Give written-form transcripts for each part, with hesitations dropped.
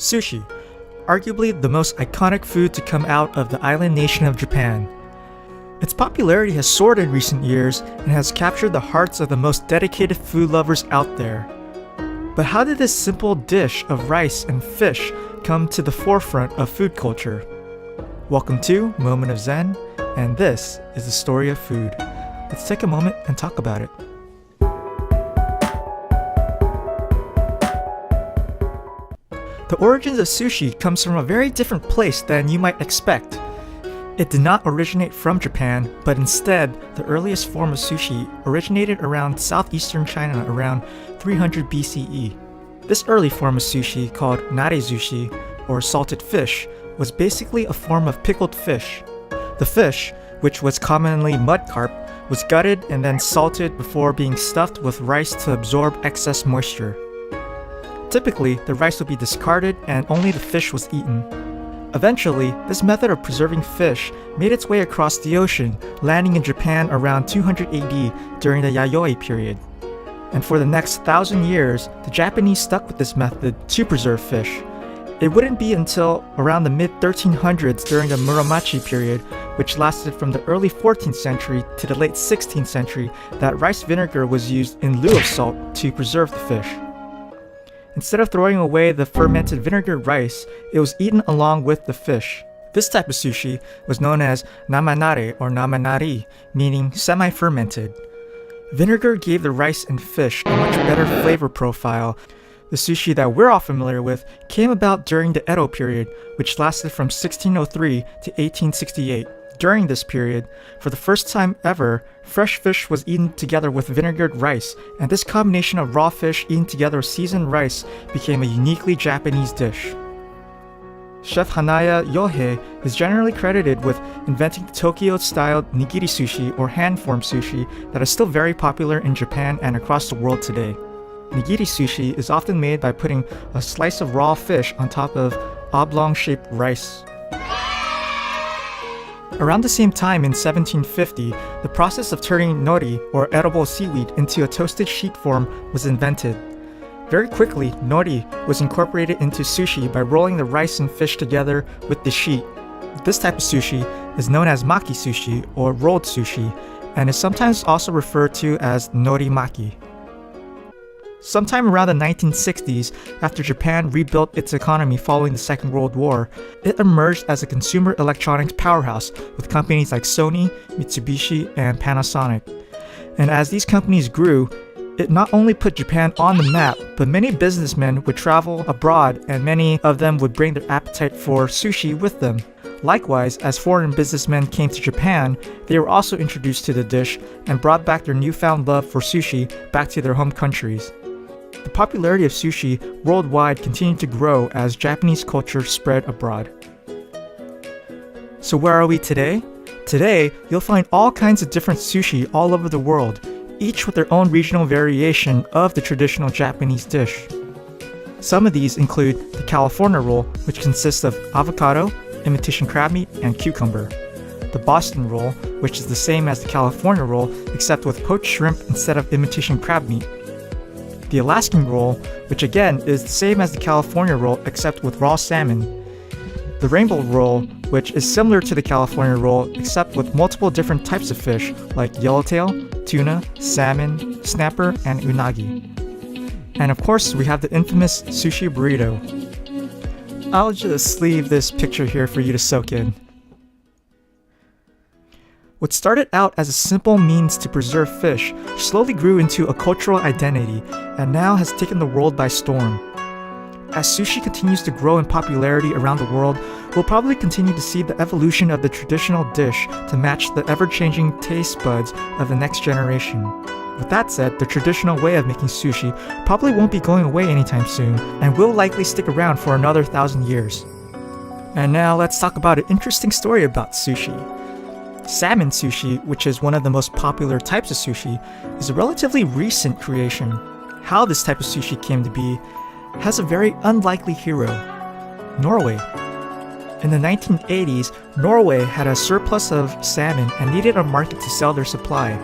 Sushi, arguably the most iconic food to come out of the island nation of Japan. Its popularity has soared in recent years and has captured the hearts of the most dedicated food lovers out there. But how did this simple dish of rice and fish come to the forefront of food culture? Welcome to Moment of Zen, and this is the story of food. Let's take a moment and talk about it. The origins of sushi comes from a very different place than you might expect. It did not originate from Japan, but instead, the earliest form of sushi originated around southeastern China around 300 BCE. This early form of sushi, called nare-zushi, or salted fish, was basically a form of pickled fish. The fish, which was commonly mud carp, was gutted and then salted before being stuffed with rice to absorb excess moisture. Typically, the rice would be discarded and only the fish was eaten. Eventually, this method of preserving fish made its way across the ocean, landing in Japan around 200 AD during the Yayoi period. And for the next 1,000 years, the Japanese stuck with this method to preserve fish. It wouldn't be until around the mid-1300s during the Muromachi period, which lasted from the early 14th century to the late 16th century, that rice vinegar was used in lieu of salt to preserve the fish. Instead of throwing away the fermented vinegar rice, it was eaten along with the fish. This type of sushi was known as namanare or namanari, meaning semi-fermented. Vinegar gave the rice and fish a much better flavor profile. The sushi that we're all familiar with came about during the Edo period, which lasted from 1603 to 1868. During this period, for the first time ever, fresh fish was eaten together with vinegared rice, and this combination of raw fish eaten together with seasoned rice became a uniquely Japanese dish. Chef Hanaya Yohei is generally credited with inventing the Tokyo-style nigiri sushi or hand-formed sushi that is still very popular in Japan and across the world today. Nigiri sushi is often made by putting a slice of raw fish on top of oblong-shaped rice. Around the same time in 1750, the process of turning nori, or edible seaweed, into a toasted sheet form was invented. Very quickly, nori was incorporated into sushi by rolling the rice and fish together with the sheet. This type of sushi is known as maki sushi, or rolled sushi, and is sometimes also referred to as nori maki. Sometime around the 1960s, after Japan rebuilt its economy following the Second World War, it emerged as a consumer electronics powerhouse with companies like Sony, Mitsubishi, and Panasonic. And as these companies grew, it not only put Japan on the map, but many businessmen would travel abroad and many of them would bring their appetite for sushi with them. Likewise, as foreign businessmen came to Japan, they were also introduced to the dish and brought back their newfound love for sushi back to their home countries. The popularity of sushi worldwide continued to grow as Japanese culture spread abroad. So where are we today? Today, you'll find all kinds of different sushi all over the world, each with their own regional variation of the traditional Japanese dish. Some of these include the California roll, which consists of avocado, imitation crab meat, and cucumber. The Boston roll, which is the same as the California roll except with poached shrimp instead of imitation crab meat. The Alaskan Roll, which again is the same as the California Roll except with raw salmon. The Rainbow Roll, which is similar to the California Roll except with multiple different types of fish like yellowtail, tuna, salmon, snapper, and unagi. And of course, we have the infamous Sushi Burrito. I'll just leave this picture here for you to soak in. What started out as a simple means to preserve fish slowly grew into a cultural identity and now has taken the world by storm. As sushi continues to grow in popularity around the world, we'll probably continue to see the evolution of the traditional dish to match the ever-changing taste buds of the next generation. With that said, the traditional way of making sushi probably won't be going away anytime soon and will likely stick around for another 1,000 years. And now let's talk about an interesting story about sushi. Salmon sushi, which is one of the most popular types of sushi, is a relatively recent creation. How this type of sushi came to be has a very unlikely hero: Norway. In the 1980s, Norway had a surplus of salmon and needed a market to sell their supply.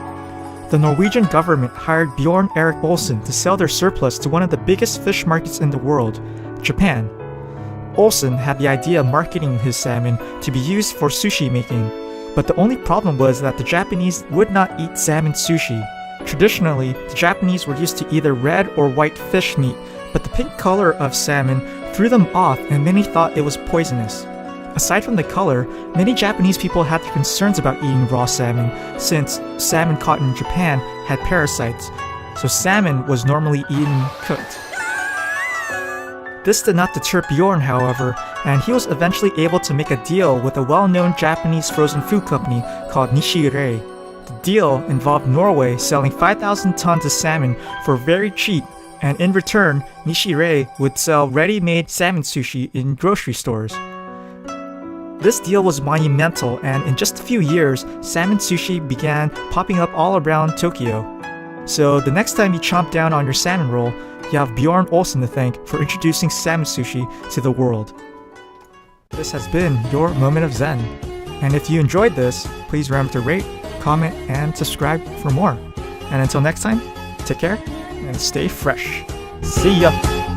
The Norwegian government hired Bjorn Erik Olsen to sell their surplus to one of the biggest fish markets in the world, Japan. Olsen had the idea of marketing his salmon to be used for sushi making, but the only problem was that the Japanese would not eat salmon sushi. Traditionally, the Japanese were used to either red or white fish meat, but the pink color of salmon threw them off and many thought it was poisonous. Aside from the color, many Japanese people had their concerns about eating raw salmon since salmon caught in Japan had parasites, so salmon was normally eaten cooked. This did not deter Bjorn, however, and he was eventually able to make a deal with a well-known Japanese frozen food company called Nishirei. The deal involved Norway selling 5,000 tons of salmon for very cheap, and in return, Nishirei would sell ready-made salmon sushi in grocery stores. This deal was monumental, and in just a few years, salmon sushi began popping up all around Tokyo. So the next time you chomp down on your salmon roll, you have Bjorn Olsen to thank for introducing salmon sushi to the world. This has been your Moment of Zen. And if you enjoyed this, please remember to rate, comment, and subscribe for more. And until next time, take care and stay fresh. See ya!